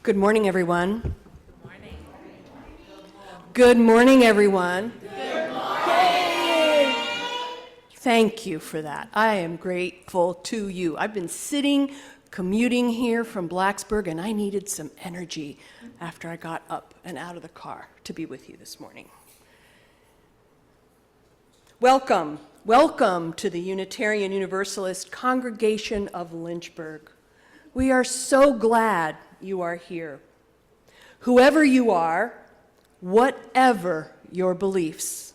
Good morning, everyone. Good morning. Good morning, everyone. Good morning. Thank you for that. I am grateful to you. I've been commuting here from Blacksburg, and I needed some energy after I got up and out of the car to be with you this morning. Welcome to the Unitarian Universalist Congregation of Lynchburg. We are so glad you are here. Whoever you are, whatever your beliefs,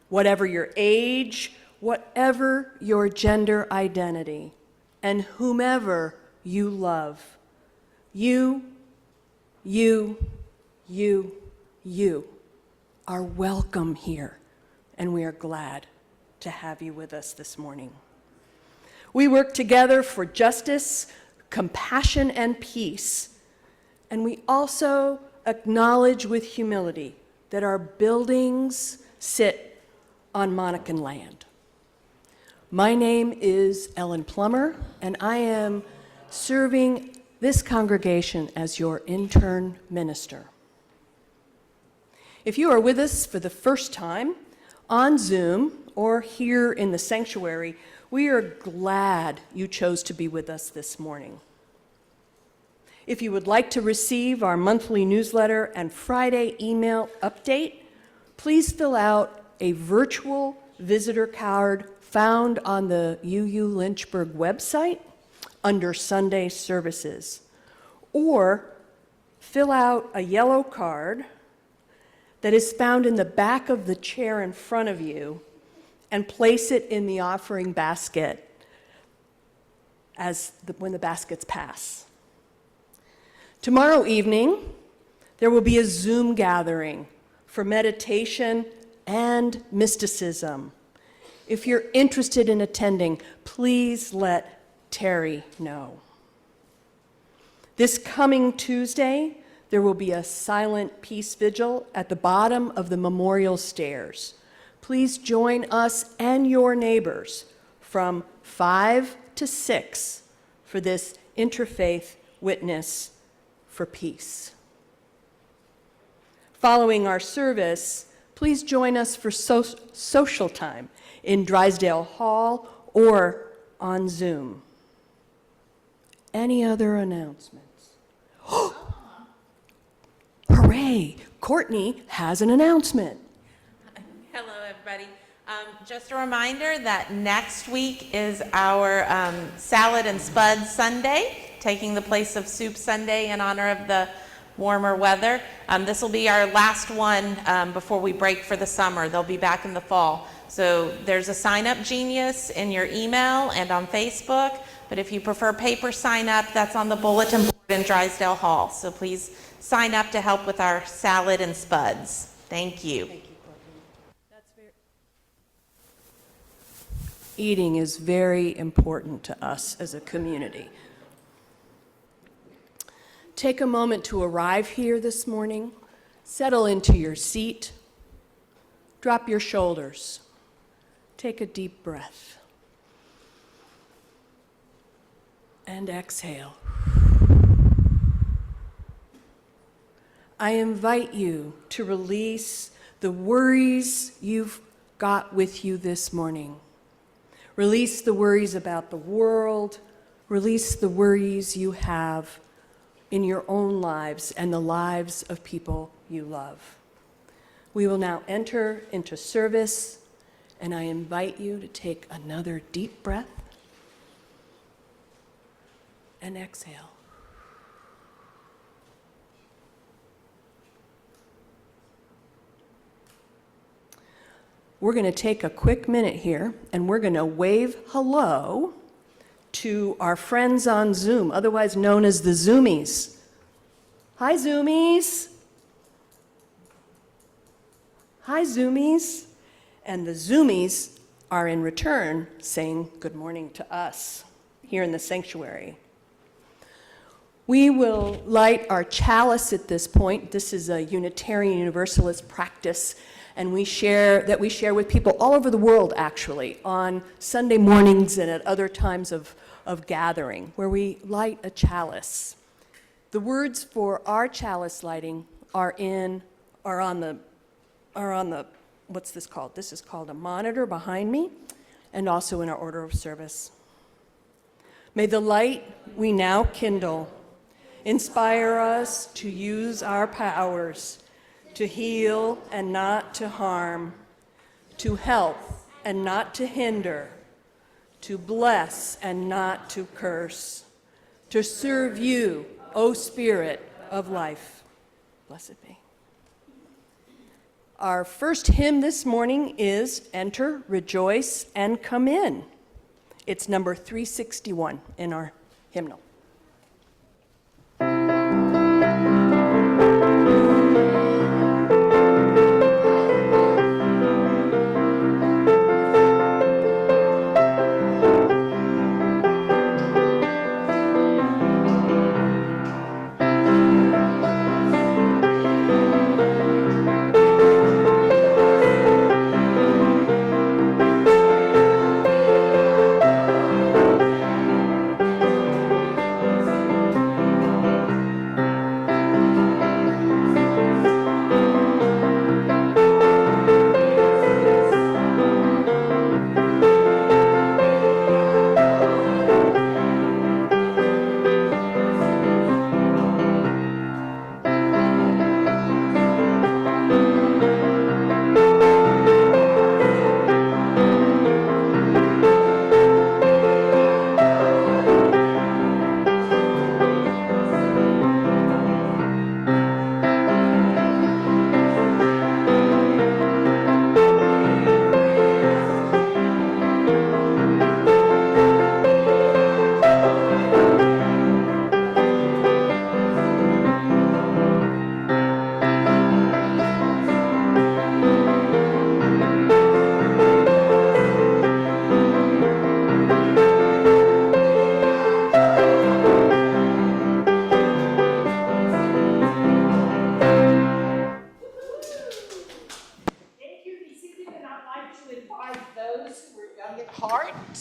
whatever your age, whatever your gender identity, and whomever you love, you are welcome here, and we are glad to have you with us this morning. We work together for justice, compassion, and peace, and we also acknowledge with humility that our buildings sit on Monacan land. My name is Ellen Plummer, and I am serving this congregation as your intern minister. If you are with us for the first time on Zoom or here in the sanctuary, we are glad you chose to be with us this morning. If you would like to receive our monthly newsletter and Friday email update, please fill out a virtual visitor card found on the UU Lynchburg website under Sunday services, or fill out a yellow card that is found in the back of the chair in front of you and place it in the offering basket when the baskets pass. Tomorrow evening, there will be a Zoom gathering for meditation and mysticism. If you're interested in attending, please let Terry know. This coming Tuesday, there will be a silent peace vigil at the bottom of the memorial stairs. Please join us and your neighbors from 5 to 6 for this interfaith witness for peace. Following our service, please join us for social time in Drysdale Hall or on Zoom. Any other announcements? Hooray! Courtney has an announcement. Hello, everybody. Just a reminder that next week is our Salad and Spud Sunday, taking the place of Soup Sunday in honor of the warmer weather. This will be our last one before we break for the summer. They'll be back in the fall. So there's a Sign Up Genius in your email and on Facebook, but if you prefer paper sign up, that's on the bulletin board in Drysdale Hall. So please sign up to help with our salad and spuds. Thank you. Thank you, Courtney. Eating is very important to us as a community. Take a moment to arrive here this morning, settle into your seat, drop your shoulders, take a deep breath, and exhale. I invite you to release the worries you've got with you this morning. Release the worries about the world, release the worries you have in your own lives and the lives of people you love. We will now enter into service, and I invite you to take another deep breath and exhale. We're going to take a quick minute here, and we're going to wave hello to our friends on Zoom, otherwise known as the Zoomies. Hi, Zoomies. Hi, Zoomies. And the Zoomies are in return saying good morning to us here in the sanctuary. We will light our chalice at this point. This is a Unitarian Universalist practice, and we share with people all over the world, actually, on Sunday mornings and at other times of gathering, where we light a chalice. The words for our chalice lighting are on the what's this called? This is called a monitor behind me, and also in our order of service. May the light we now kindle inspire us to use our powers to heal and not to harm, to help and not to hinder, to bless and not to curse, to serve you, O Spirit of life. Blessed be. Our first hymn this morning is Enter, Rejoice, and Come In. It's number 361 in our hymnal.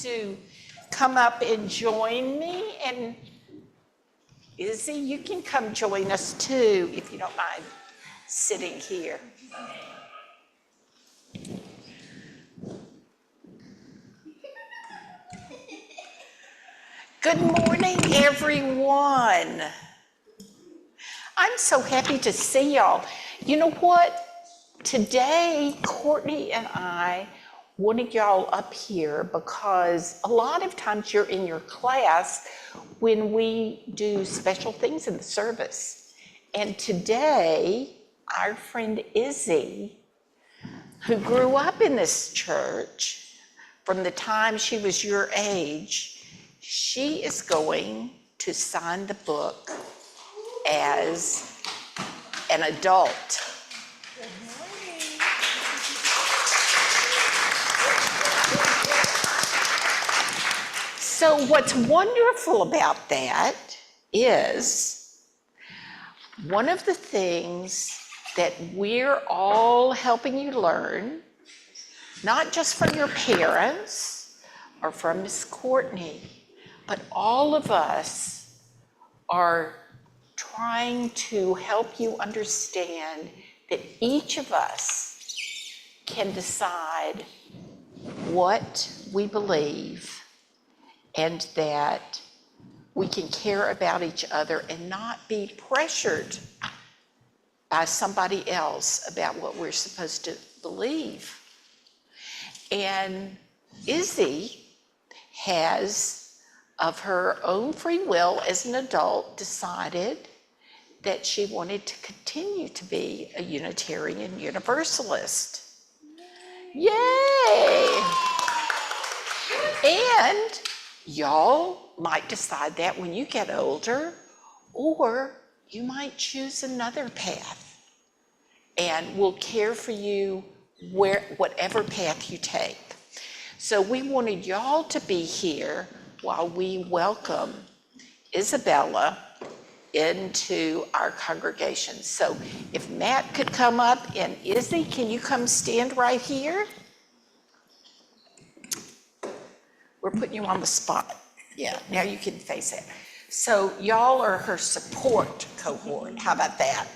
To come up and join me. And Izzy, you can come join us too, if you don't mind sitting here. Good morning, everyone. I'm so happy to see y'all. You know what? Today, Courtney and I wanted y'all up here because a lot of times you're in your class when we do special things in the service. And today, our friend Izzy, who grew up in this church from the time she was your age, she is going to sign the book as an adult. So what's wonderful about that is one of the things that we're all helping you learn, not just from your parents or from Miss Courtney, but all of us are trying to help you understand that each of us can decide what we believe and that we can care about each other and not be pressured by somebody else about what we're supposed to believe. And Izzy has, of her own free will as an adult, decided that she wanted to continue to be a Unitarian Universalist. Yay! And y'all might decide that when you get older, or you might choose another path, and we'll care for you whatever path you take. So we wanted y'all to be here while we welcome Isabella into our congregation. So if Matt could come up, and Izzy, can you come stand right here? We're putting you on the spot. Yeah, now you can face it. So y'all are her support cohort. How about that?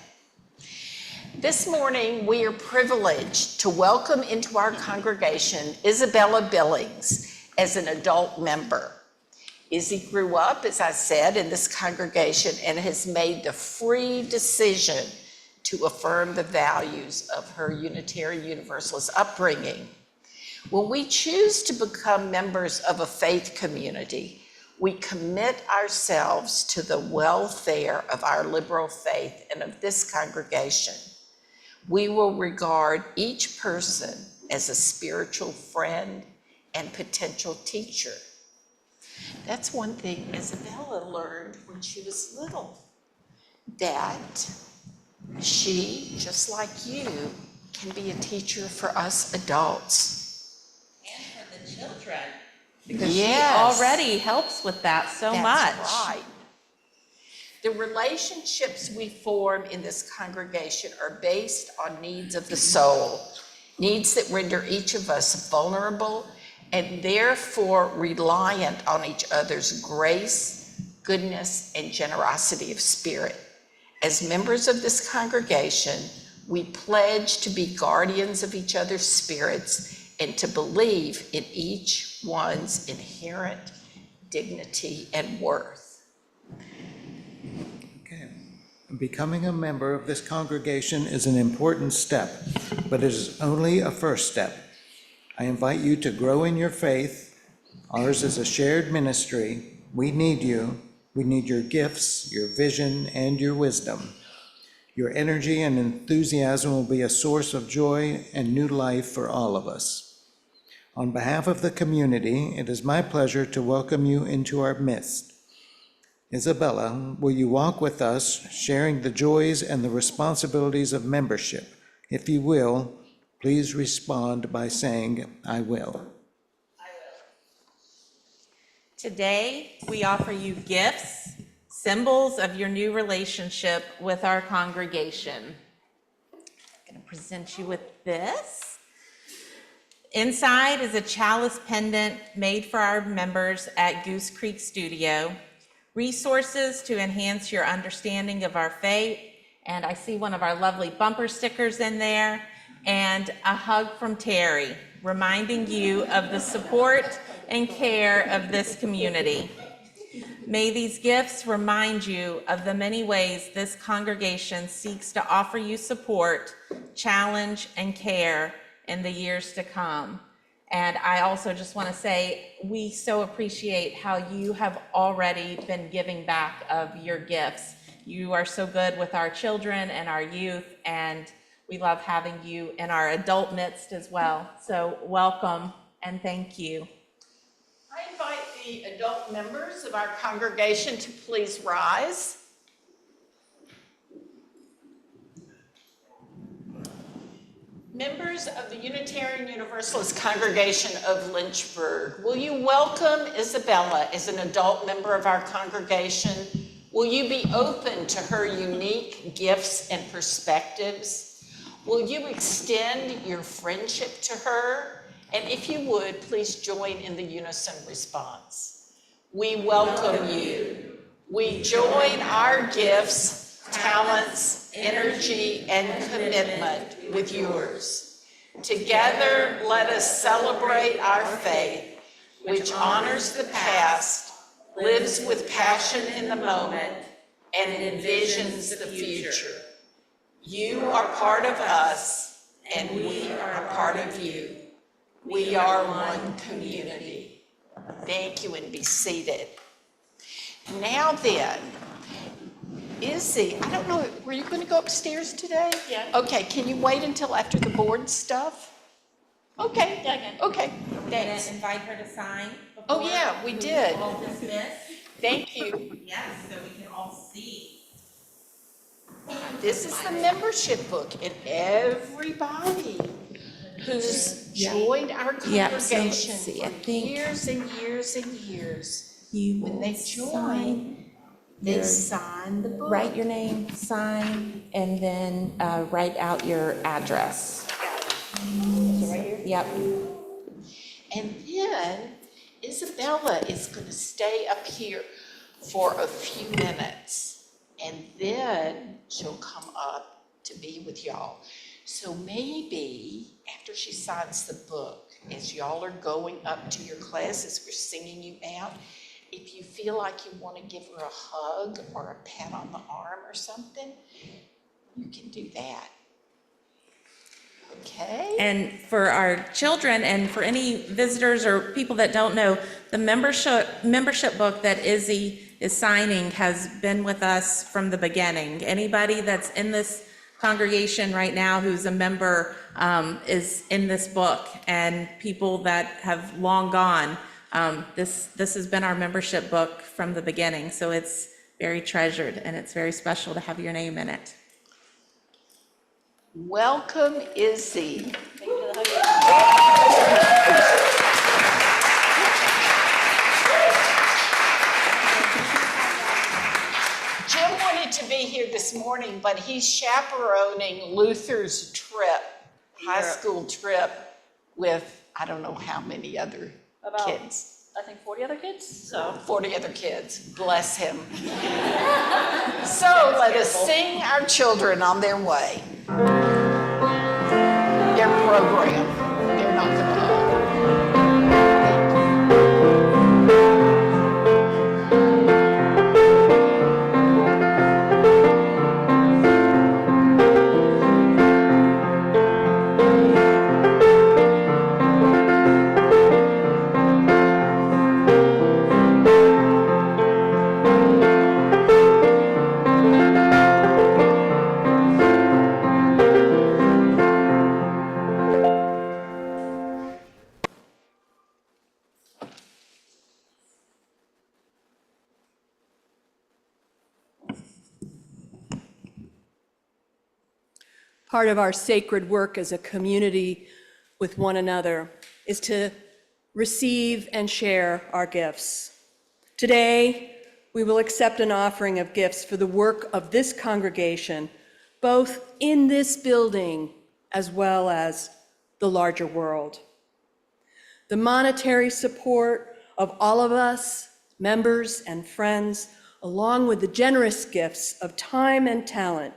This morning, we are privileged to welcome into our congregation Isabella Billings as an adult member. Izzy grew up, as I said, in this congregation and has made the free decision to affirm the values of her Unitarian Universalist upbringing. When we choose to become members of a faith community, we commit ourselves to the welfare of our liberal faith and of this congregation. We will regard each person as a spiritual friend and potential teacher. That's one thing Isabella learned when she was little, that she, just like you, can be a teacher for us adults. And for the children. Because Yes. she already helps with that so much. That's right. The relationships we form in this congregation are based on needs of the soul, needs that render each of us vulnerable and therefore reliant on each other's grace, goodness, and generosity of spirit. As members of this congregation, we pledge to be guardians of each other's spirits and to believe in each one's inherent dignity and worth. Okay. Becoming a member of this congregation is an important step, but it is only a first step. I invite you to grow in your faith. Ours is a shared ministry. We need you. We need your gifts, your vision, and your wisdom. Your energy and enthusiasm will be a source of joy and new life for all of us. On behalf of the community, it is my pleasure to welcome you into our midst. Isabella, will you walk with us, sharing the joys and the responsibilities of membership? If you will, please respond by saying, I will. Today, we offer you gifts, symbols of your new relationship with our congregation. I'm going to present you with this. Inside is a chalice pendant made for our members at Goose Creek Studio. Resources to enhance your understanding of our faith, and I see one of our lovely bumper stickers in there, and a hug from Terry, reminding you of the support and care of this community. May these gifts remind you of the many ways this congregation seeks to offer you support, challenge, and care in the years to come. And I also just want to say, we so appreciate how you have already been giving back of your gifts you are so good with our children and our youth, and we love having you in our adult midst as well. So welcome and thank you. I invite the adult members of our congregation to please rise. Members of the Unitarian Universalist Congregation of Lynchburg, will you welcome Isabella as an adult member of our congregation? Will you be open to her unique gifts and perspectives? Will you extend your friendship to her? And if you would, please join in the unison response. We welcome you. We join our gifts, talents, energy, and commitment with yours. Together, let us celebrate our faith, which honors the past, lives with passion in the moment, and envisions the future. You are part of us, and we are part of you. We are one community. Thank you, and be seated. Now then, Izzy, I don't know, were you going to go upstairs today? Yeah. Okay, can you wait until after the board stuff? Okay. Yeah, I can. Okay, We're gonna thanks. invite her to sign. Oh, yeah, we did. All dismiss. Thank you. Yes, so we can all see. This is the membership book, and everybody who's joined our Yeah, so let's congregation see, I for think years and years and years, You when will they join, they your- sign the book. Write your name, sign, and then write out your address. So right here. Yep. And then Isabella is going to stay up here for a few minutes, and then she'll come up to be with y'all. So maybe after she signs the book, as y'all are going up to your classes, we're singing you out, if you feel like you want to give her a hug or a pat on the arm or something, you can do that. Okay? And for our children and for any visitors or people that don't know, the membership book that Izzy is signing has been with us from the beginning. Anybody that's in this congregation right now who's a member is in this book, and people that have long gone. This has been our membership book from the beginning, so it's very treasured and it's very special to have your name in it. Welcome, Izzy. Jim wanted to be here this morning, but he's chaperoning Luther's trip, high school trip, with I don't know how many other About, kids. I think 40 other kids, so. 40 other kids, bless him. So let us sing our children on their way. Their program, they're not gonna. Part of our sacred work as a community with one another is to receive and share our gifts. Today, we will accept an offering of gifts for the work of this congregation, both in this building as well as the larger world. The monetary support of all of us, members and friends, along with the generous gifts of time and talent,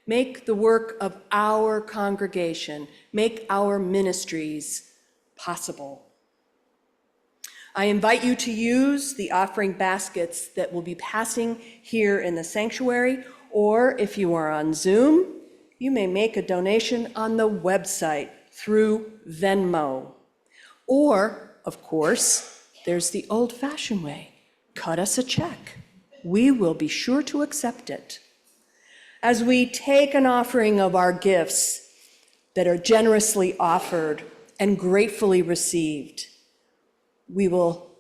make the work of our congregation, make our ministries possible. I invite you to use the offering baskets that will be passing here in the sanctuary, or if you are on Zoom, you may make a donation on the website through Venmo. Or, of course, there's the old-fashioned way. Cut us a check. We will be sure to accept it. As we take an offering of our gifts that are generously offered and gratefully received, we will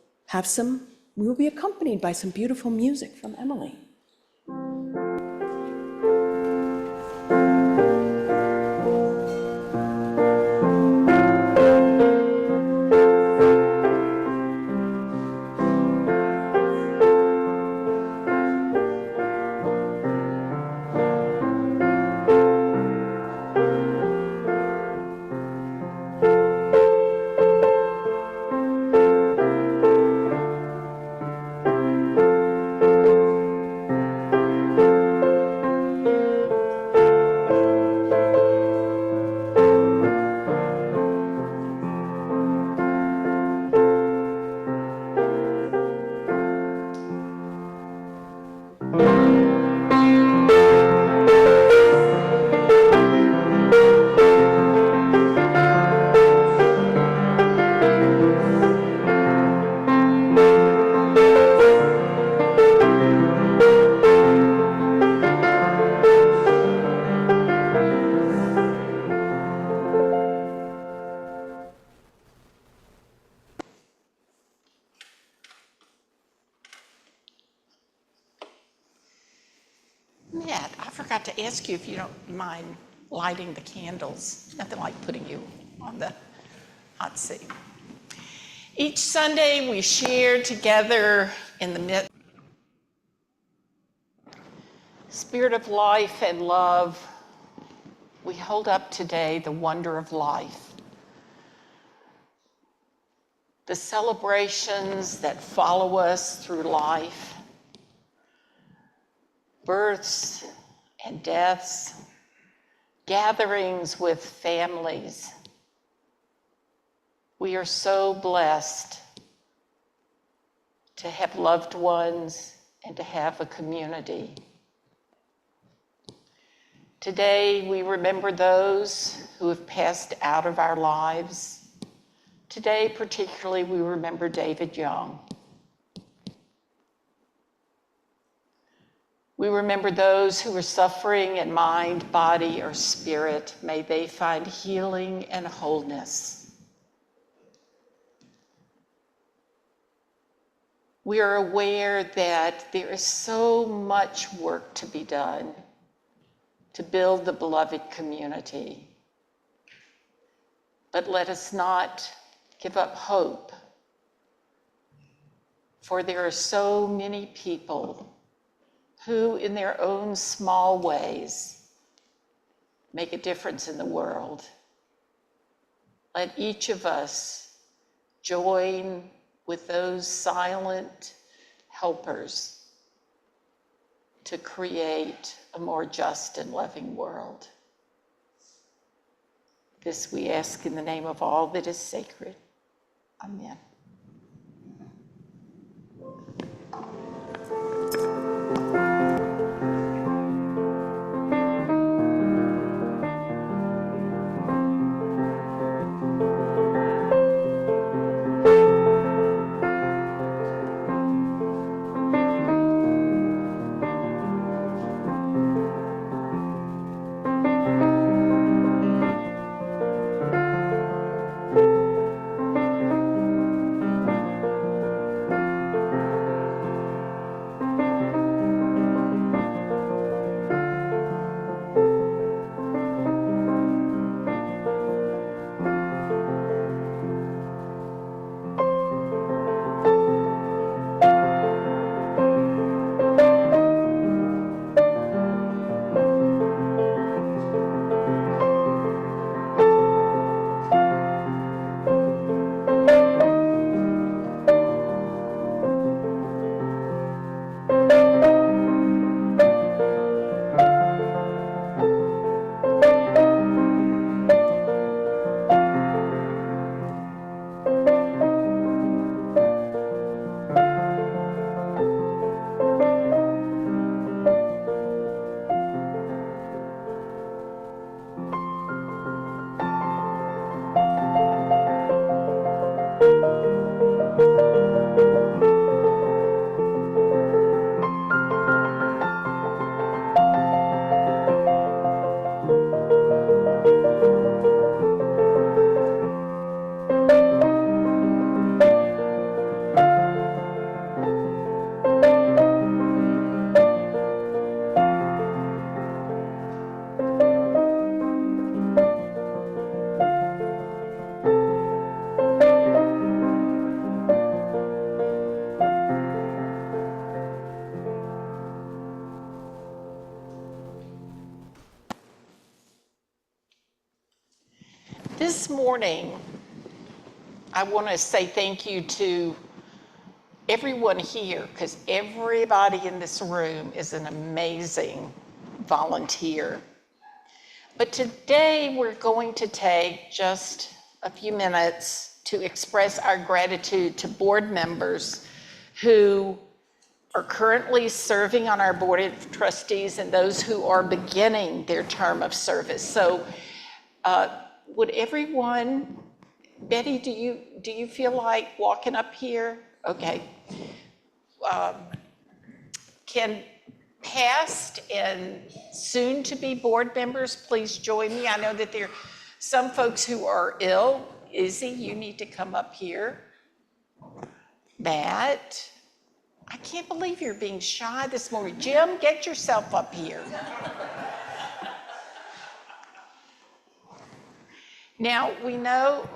be accompanied by some beautiful music from Emily. Matt, I forgot to ask you if you don't mind lighting the candles. Nothing like putting you on the hot seat. Each Sunday we share together in the spirit of life and love. We hold up today the wonder of life. The celebrations that follow us through life, births and deaths, gatherings with families. We are so blessed to have loved ones and to have a community. Today, we remember those who have passed out of our lives. Today, particularly, we remember David Young. We remember those who are suffering in mind, body, or spirit. May they find healing and wholeness. We are aware that there is so much work to be done to build the beloved community. But let us not give up hope, for there are so many people who, in their own small ways, make a difference in the world. Let each of us join with those silent helpers to create a more just and loving world. This we ask in the name of all that is sacred. Amen. This morning, I want to say thank you to everyone here, because everybody in this room is an amazing volunteer. But today we're going to take just a few minutes to express our gratitude to board members who are currently serving on our board of trustees and those who are beginning their term of service. So would everyone, Betty, do you feel like walking up here? Okay. Can past and soon-to-be board members please join me? I know that there are some folks who are ill. Izzy, you need to come up here. Matt, I can't believe you're being shy this morning. Jim, get yourself up here. Now, we know,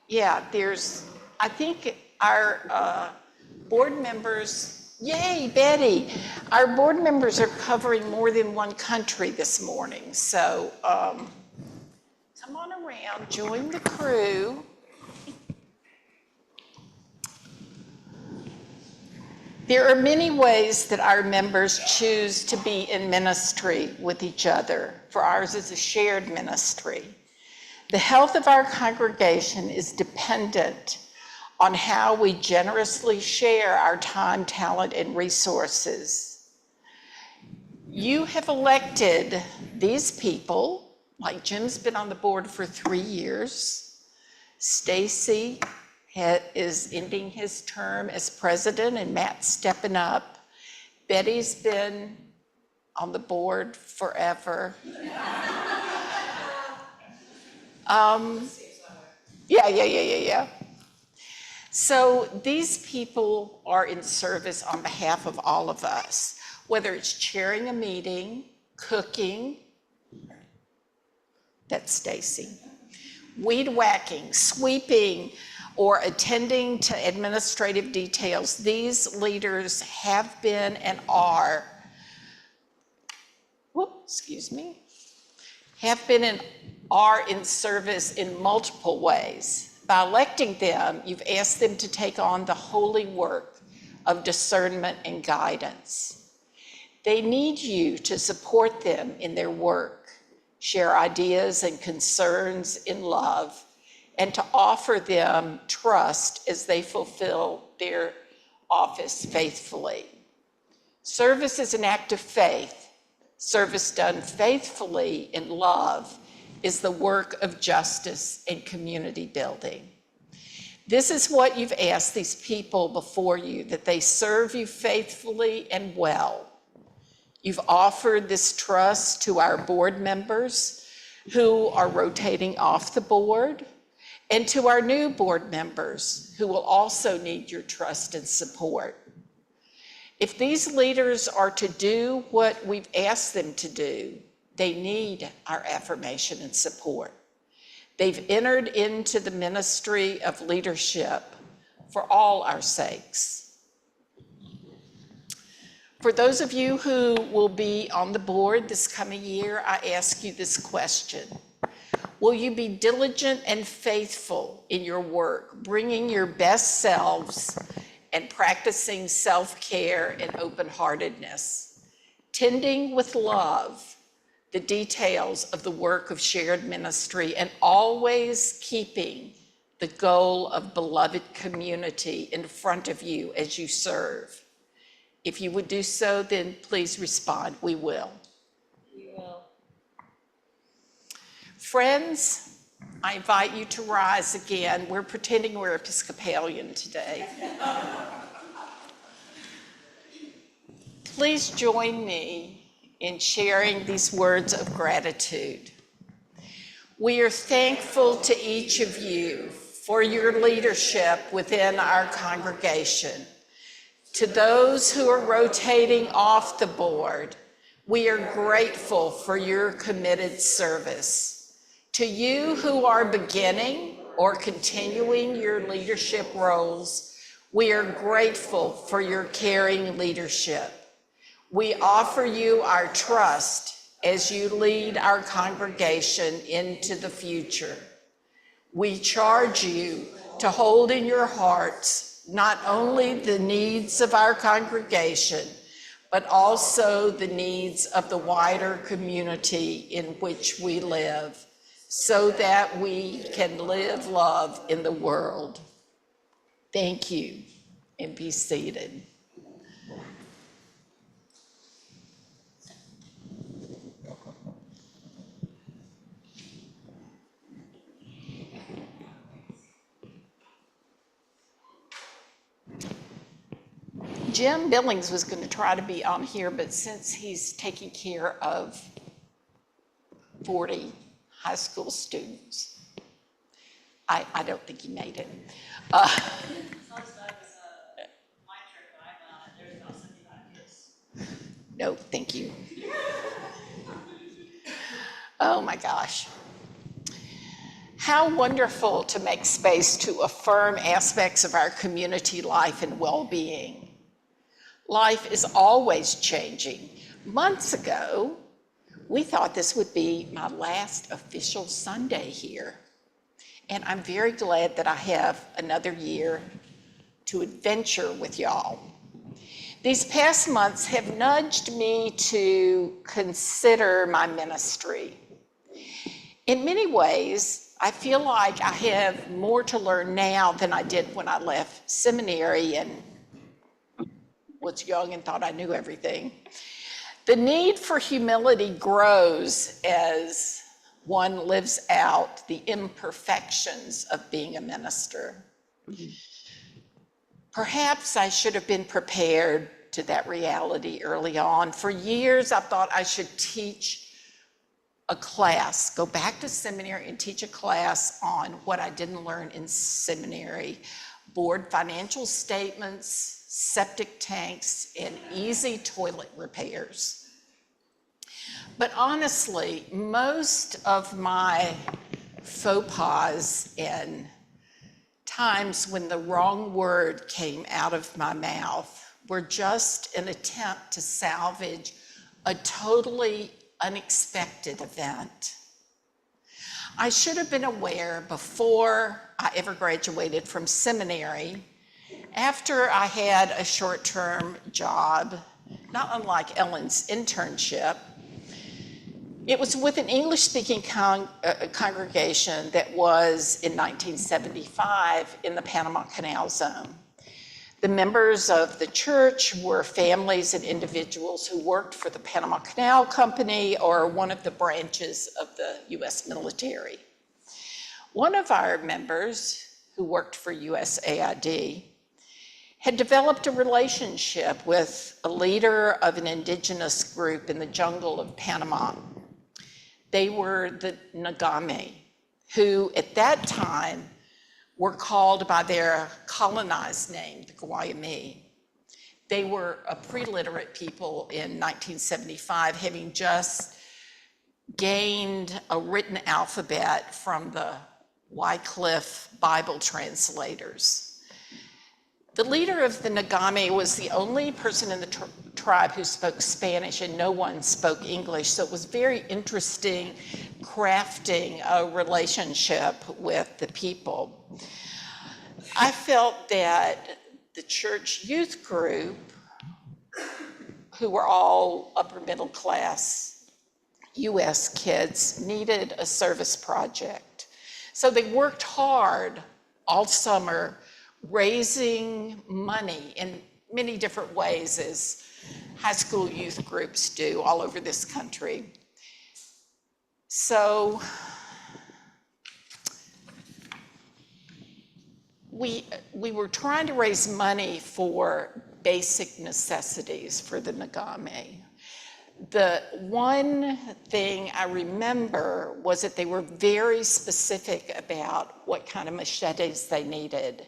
yeah, I think our board members, yay, Betty, our board members are covering more than one country this morning. So come on around, join the crew. There are many ways that our members choose to be in ministry with each other, for ours is a shared ministry. The health of our congregation is dependent on how we generously share our time, talent, and resources. You have elected these people, like Jim's been on the board for 3 years. Stacy is ending his term as president and Matt's stepping up. Betty's been on the board forever. Yeah. So these people are in service on behalf of all of us, whether it's chairing a meeting, cooking, that's Stacy, weed whacking, sweeping, or attending to administrative details. These leaders have been and are, have been and are in service in multiple ways. By electing them, you've asked them to take on the holy work of discernment and guidance. They need you to support them in their work, share ideas and concerns in love, and to offer them trust as they fulfill their office faithfully. Service is an act of faith. Service done faithfully in love is the work of justice and community building. This is what you've asked these people before you, that they serve you faithfully and well. You've offered this trust to our board members who are rotating off the board, and to our new board members who will also need your trust and support. If these leaders are to do what we've asked them to do, they need our affirmation and support. They've entered into the ministry of leadership for all our sakes. For those of you who will be on the board this coming year, I ask you this question. Will you be diligent and faithful in your work, bringing your best selves and practicing self-care and open-heartedness, tending with love the details of the work of shared ministry, and always keeping the goal of beloved community in front of you as you serve? If you would do so, then please respond. We will. We will. Friends, I invite you to rise again. We're pretending we're Episcopalian today. Please join me in sharing these words of gratitude. We are thankful to each of you for your leadership within our congregation. To those who are rotating off the board, we are grateful for your committed service. To you who are beginning or continuing your leadership roles, we are grateful for your caring leadership. We offer you our trust as you lead our congregation into the future. We charge you to hold in your hearts not only the needs of our congregation, but also the needs of the wider community in which we live, so that we can live love in the world. Thank you, and be seated. Jim Billings was going to try to be on here, but since he's taking care of 40 high school students, I don't think he made it. It's not as bad as my trip that I went on. There's about 75 kids. No, thank you. Oh my gosh. How wonderful to make space to affirm aspects of our community life and well-being. Life is always changing. Months ago, we thought this would be my last official Sunday here. And I'm very glad that I have another year to adventure with y'all. These past months have nudged me to consider my ministry. In many ways, I feel like I have more to learn now than I did when I left seminary and was young and thought I knew everything. The need for humility grows as one lives out the imperfections of being a minister. Perhaps I should have been prepared to that reality early on. For years, I thought I should teach a class, go back to seminary and teach a class on what I didn't learn in seminary: board financial statements, septic tanks, and easy toilet repairs. But honestly, most of my faux pas and times when the wrong word came out of my mouth were just an attempt to salvage a totally unexpected event. I should have been aware before I ever graduated from seminary, after I had a short-term job, not unlike Ellen's internship. It was with an English-speaking congregation that was, in 1975, in the Panama Canal Zone. The members of the church were families and individuals who worked for the Panama Canal Company or one of the branches of the U.S. military. One of our members, who worked for USAID, had developed a relationship with a leader of an indigenous group in the jungle of Panama. They were the Ngami, who at that time were called by their colonized name, the Guayami. They were a pre-literate people in 1975, having just gained a written alphabet from the Wycliffe Bible translators. The leader of the Ngami was the only person in the tribe who spoke Spanish, and no one spoke English, so it was very interesting crafting a relationship with the people. I felt that the church youth group, who were all upper middle class US kids, needed a service project. So they worked hard all summer raising money in many different ways, as high school youth groups do all over this country. So we were trying to raise money for basic necessities for the Ngami. The one thing I remember was that they were very specific about what kind of machetes they needed.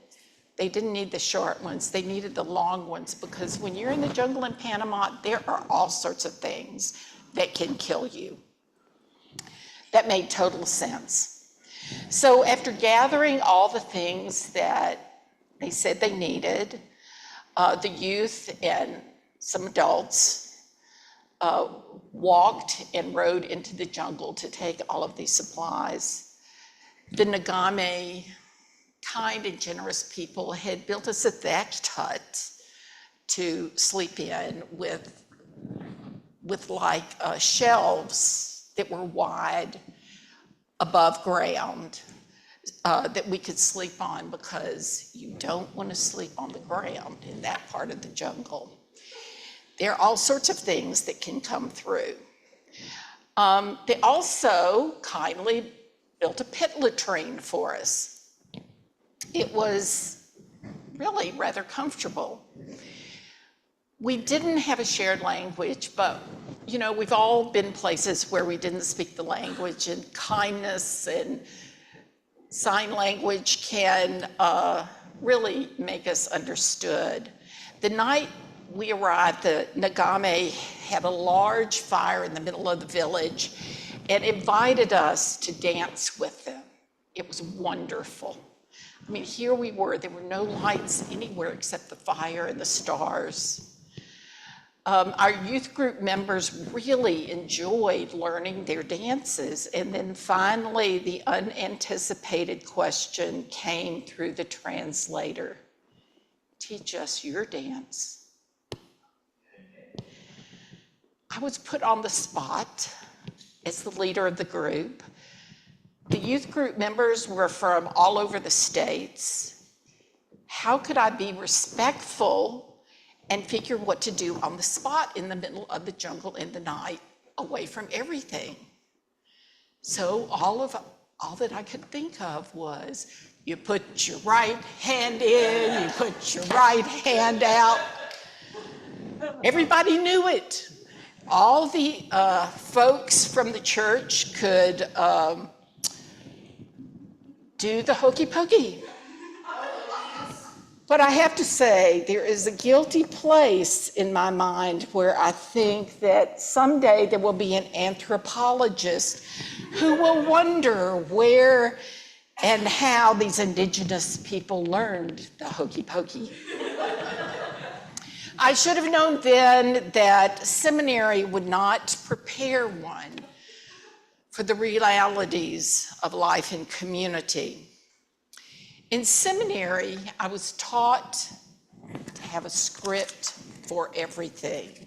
They didn't need the short ones, they needed the long ones, because when you're in the jungle in Panama, there are all sorts of things that can kill you. That made total sense. So after gathering all the things that they said they needed, the youth and some adults walked and rode into the jungle to take all of these supplies. The Nagame, kind and generous people, had built us a thatched hut to sleep in with like shelves that were wide above ground that we could sleep on, because you don't want to sleep on the ground in that part of the jungle. There are all sorts of things that can come through. They also kindly built a pit latrine for us. It was really rather comfortable. We didn't have a shared language, but you know, we've all been places where we didn't speak the language, and kindness and sign language can really make us understood. The night we arrived, the Nagame had a large fire in the middle of the village and invited us to dance with them. It was wonderful. I mean, here we were, there were no lights anywhere except the fire and the stars. Our youth group members really enjoyed learning their dances, and then finally the unanticipated question came through the translator: teach us your dance. I was put on the spot as the leader of the group. The youth group members were from all over the states. How could I be respectful and figure what to do on the spot in the middle of the jungle in the night, away from everything? So all that I could think of was, you put your right hand in, you put your right hand out. Everybody knew it. All the folks from the church could do the hokey pokey. But I have to say, there is a guilty place in my mind where I think that someday there will be an anthropologist who will wonder where and how these indigenous people learned the hokey pokey. I should have known then that seminary would not prepare one for the realities of life in community. In seminary, I was taught to have a script for everything.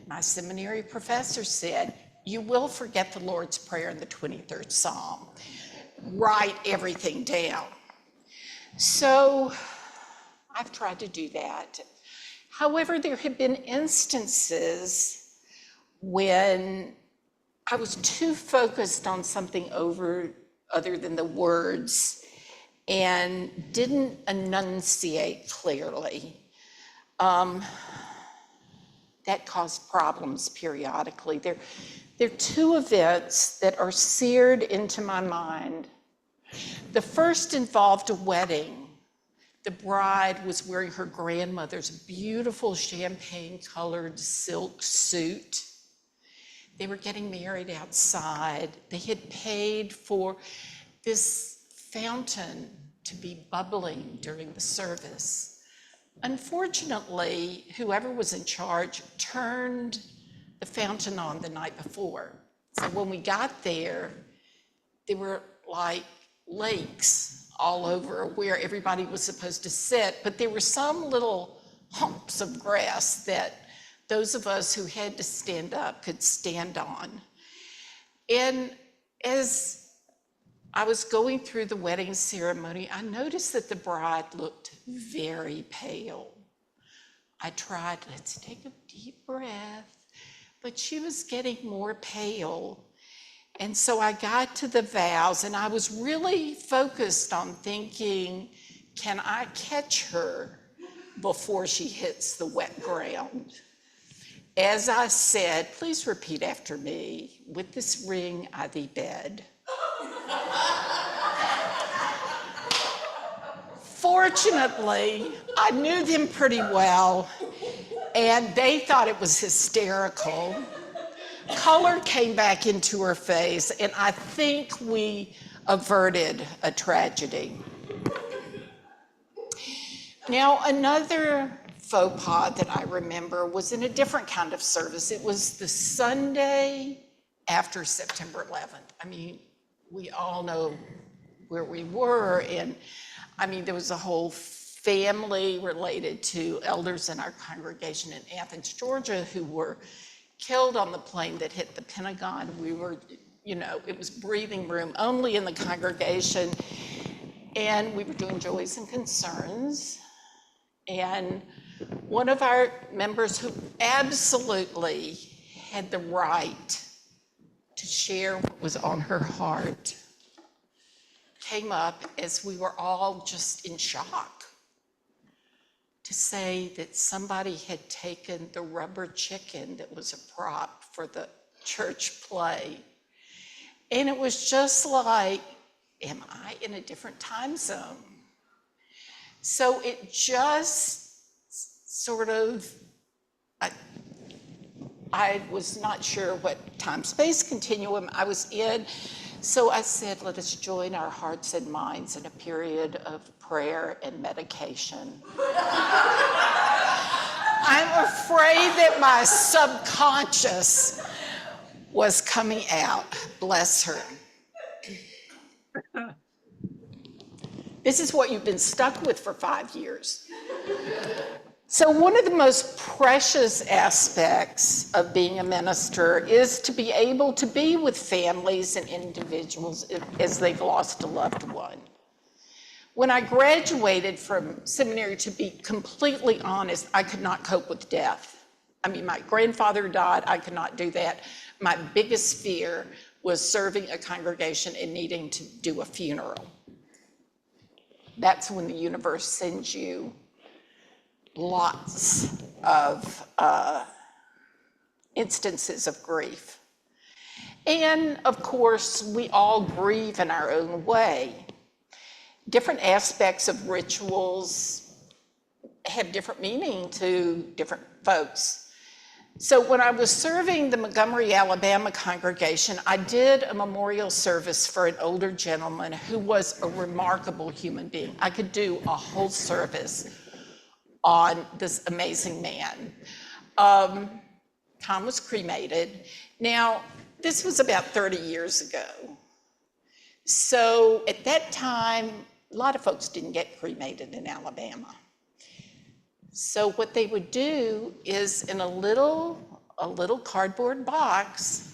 My seminary professor said, you will forget the Lord's Prayer in the 23rd Psalm. Write everything down. So I've tried to do that. However, there have been instances when I was too focused on something other than the words and didn't enunciate clearly. That caused problems periodically. There are two events that are seared into my mind. The first involved a wedding. The bride was wearing her grandmother's beautiful champagne-colored silk suit. They were getting married outside. They had paid for this fountain to be bubbling during the service. Unfortunately, whoever was in charge turned the fountain on the night before. So when we got there were like lakes all over where everybody was supposed to sit, but there were some little humps of grass that those of us who had to stand up could stand on. And as I was going through the wedding ceremony, I noticed that the bride looked very pale. I tried, let's take a deep breath, but she was getting more pale. And so I got to the vows, and I was really focused on thinking, can I catch her before she hits the wet ground? As I said, please repeat after me, with this ring I thee bed. Fortunately, I knew them pretty well, and they thought it was hysterical. Color came back into her face, and I think we averted a tragedy. Now, another faux pas that I remember was in a different kind of service. It was the Sunday after September 11th. I mean, we all know where we were, and I mean, there was a whole family related to elders in our congregation in Athens, Georgia, who were killed on the plane that hit the Pentagon. We were, you know, it was breathing room only in the congregation, and we were doing joys and concerns. And one of our members who absolutely had the right to share what was on her heart came up as we were all just in shock to say that somebody had taken the rubber chicken that was a prop for the church play. And it was just like, am I in a different time zone? So it just sort of, I was not sure what time-space continuum I was in. So I said, let us join our hearts and minds in a period of prayer and medication. I'm afraid that my subconscious was coming out, bless her. This is what you've been stuck with for 5 years. So one of the most precious aspects of being a minister is to be able to be with families and individuals as they've lost a loved one. When I graduated from seminary, to be completely honest, I could not cope with death. I mean, my grandfather died, I could not do that. My biggest fear was serving a congregation and needing to do a funeral. That's when the universe sends you lots of instances of grief. And of course, we all grieve in our own way. Different aspects of rituals have different meaning to different folks. So when I was serving the Montgomery, Alabama congregation, I did a memorial service for an older gentleman who was a remarkable human being. I could do a whole service on this amazing man. Tom was cremated. Now, this was about 30 years ago. So at that time, a lot of folks didn't get cremated in Alabama. So what they would do is in a little cardboard box,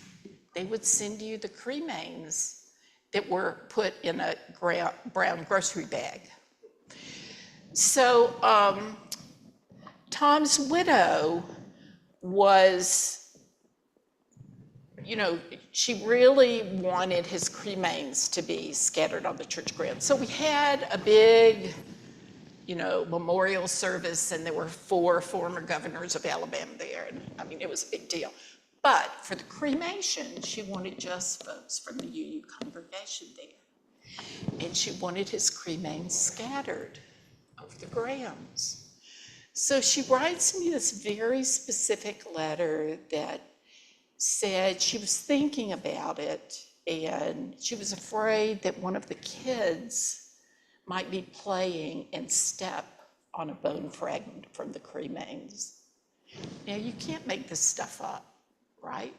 they would send you the cremains that were put in a brown grocery bag. So Tom's widow was, you know, she really wanted his cremains to be scattered on the church ground. So we had a big, you know, memorial service, and there were 4 former governors of Alabama there. And I mean, it was a big deal. But for the cremation, she wanted just folks from the UU congregation there. And she wanted his cremains scattered over the grounds. So she writes me this very specific letter that said she was thinking about it, and she was afraid that one of the kids might be playing and step on a bone fragment from the cremains. Now, you can't make this stuff up, right?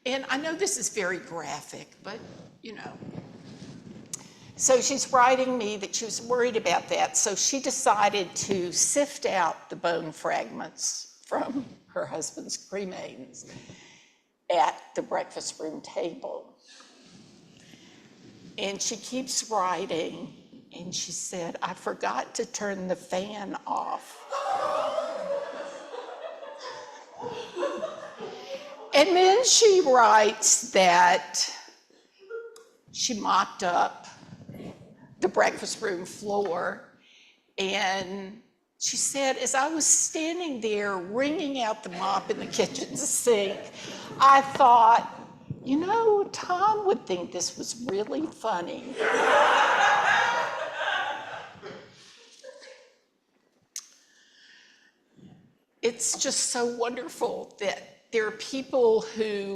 And I know this is very graphic, but, you know. So she's writing me that she was worried about that, so she decided to sift out the bone fragments from her husband's cremains at the breakfast room table. And she keeps writing, and she said, I forgot to turn the fan off. And then she writes that she mopped up the breakfast room floor, and she said, as I was standing there wringing out the mop in the kitchen sink, I thought, you know, Tom would think this was really funny. It's just so wonderful that there are people who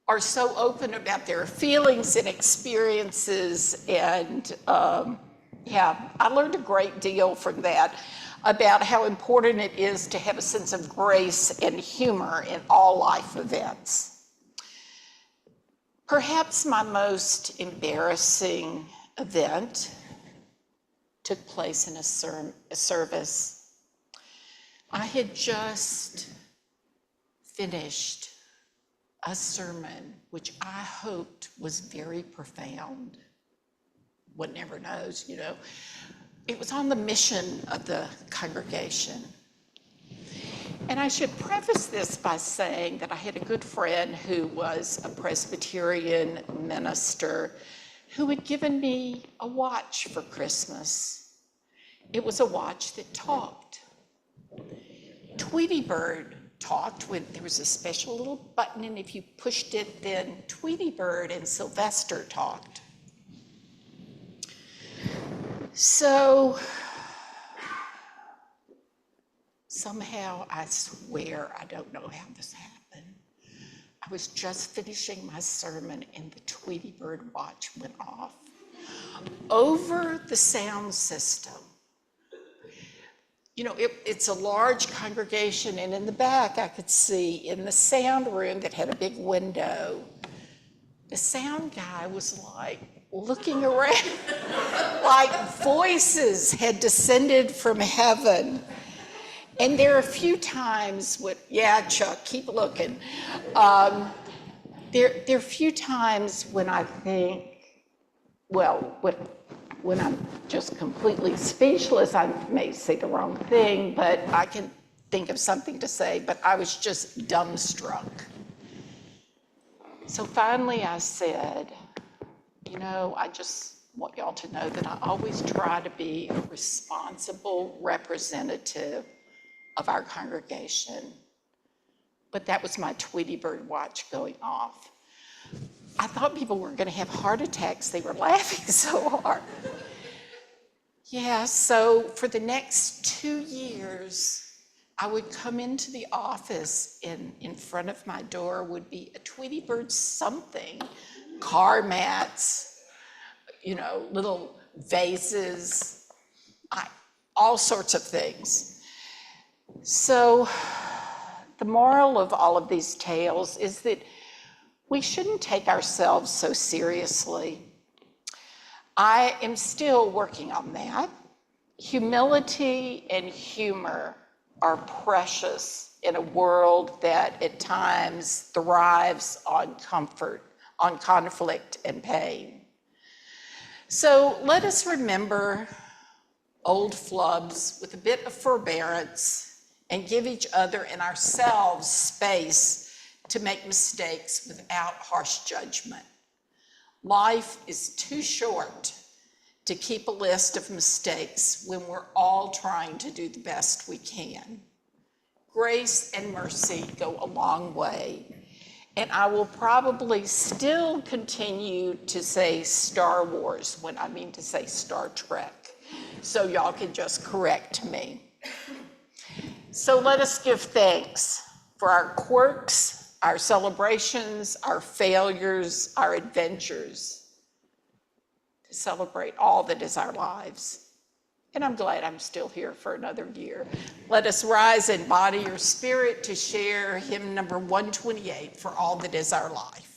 are so open about their feelings and experiences, and yeah, I learned a great deal from that. about how important it is to have a sense of grace and humor in all life events. Perhaps my most embarrassing event took place in a service. I had just finished a sermon which I hoped was very profound. One never knows, you know. It was on the mission of the congregation. And I should preface this by saying that I had a good friend who was a Presbyterian minister who had given me a watch for Christmas. It was a watch that talked. Tweety Bird talked when there was a special little button, and if you pushed it, then Tweety Bird and Sylvester talked. So somehow, I swear, I don't know how this happened. I was just finishing my sermon and the Tweety Bird watch went off. Over the sound system, you know, it's a large congregation, and in the back I could see in the sound room that had a big window, the sound guy was like looking around like voices had descended from heaven. And there are a few times when, yeah, Chuck, keep looking. There are a few times when I think, well, when I'm just completely speechless, I may say the wrong thing, but I can think of something to say, but I was just dumbstruck. So finally I said, you know, I just want y'all to know that I always try to be a responsible representative of our congregation. But that was my Tweety Bird watch going off. I thought people were going to have heart attacks. They were laughing so hard. Yeah, so for the next 2 years, I would come into the office, and in front of my door would be a Tweety Bird something, car mats, you know, little vases, all sorts of things. So the moral of all of these tales is that we shouldn't take ourselves so seriously. I am still working on that. Humility and humor are precious in a world that at times thrives on comfort, on conflict and pain. So let us remember old flubs with a bit of forbearance and give each other and ourselves space to make mistakes without harsh judgment. Life is too short to keep a list of mistakes when we're all trying to do the best we can. Grace and mercy go a long way. And I will probably still continue to say Star Wars when I mean to say Star Trek. So y'all can just correct me. So let us give thanks for our quirks, our celebrations, our failures, our adventures, to celebrate all that is our lives. And I'm glad I'm still here for another year. Let us rise in body or spirit to share hymn number 128, For All That Is Our Life.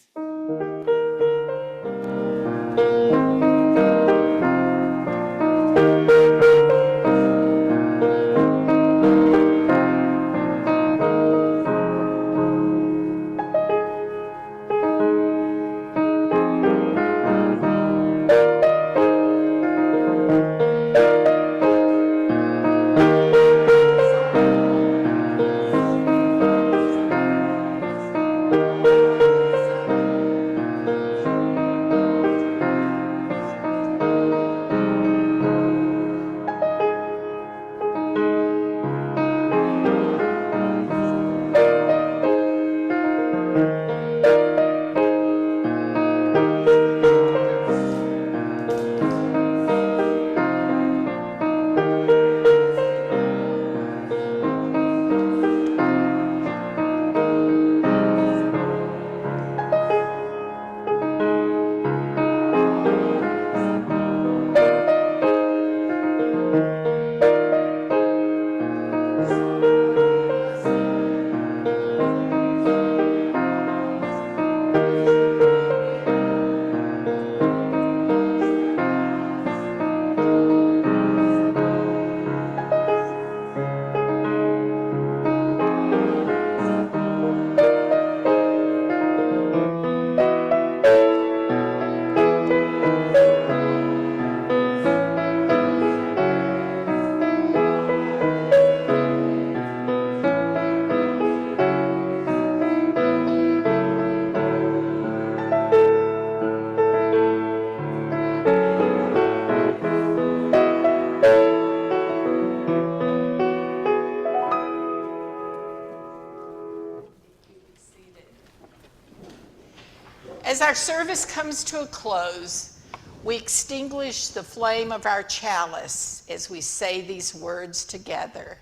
As our service comes to a close, we extinguish the flame of our chalice as we say these words together.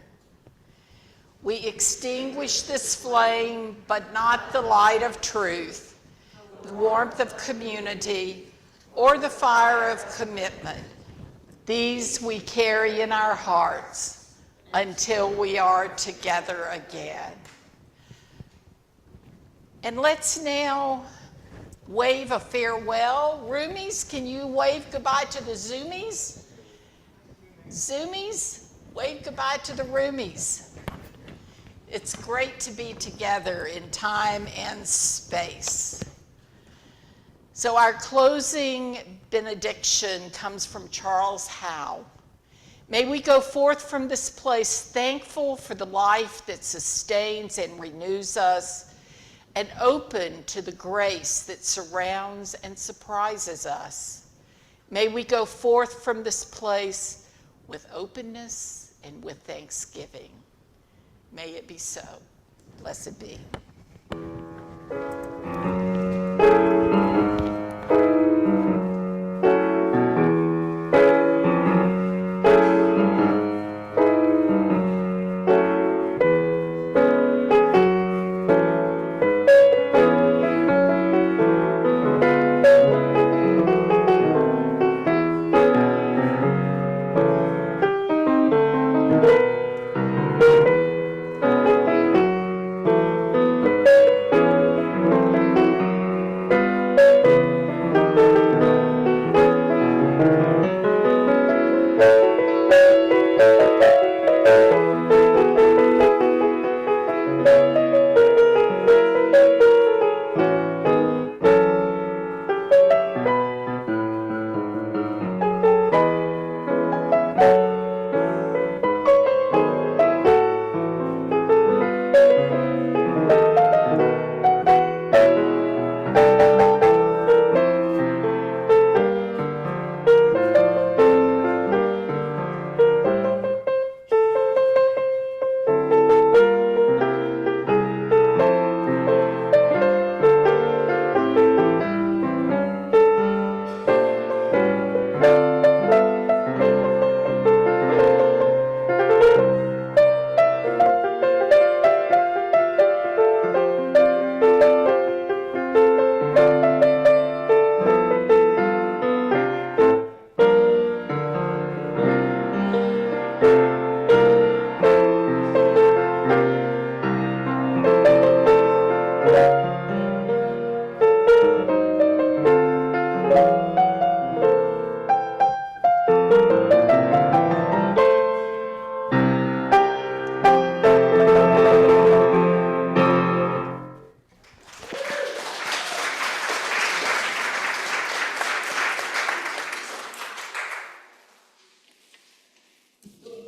We extinguish this flame, but not the light of truth, the warmth of community, or the fire of commitment. These we carry in our hearts until we are together again. And let's now wave a farewell. Roomies, can you wave goodbye to the Zoomies? Zoomies, wave goodbye to the Roomies. It's great to be together in time and space. So our closing benediction comes from Charles Howe. May we go forth from this place thankful for the life that sustains and renews us, and open to the grace that surrounds and surprises us. May we go forth from this place with openness and with thanksgiving. May it be so. Blessed be.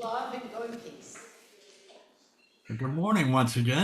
Love and go in peace. Good morning once again.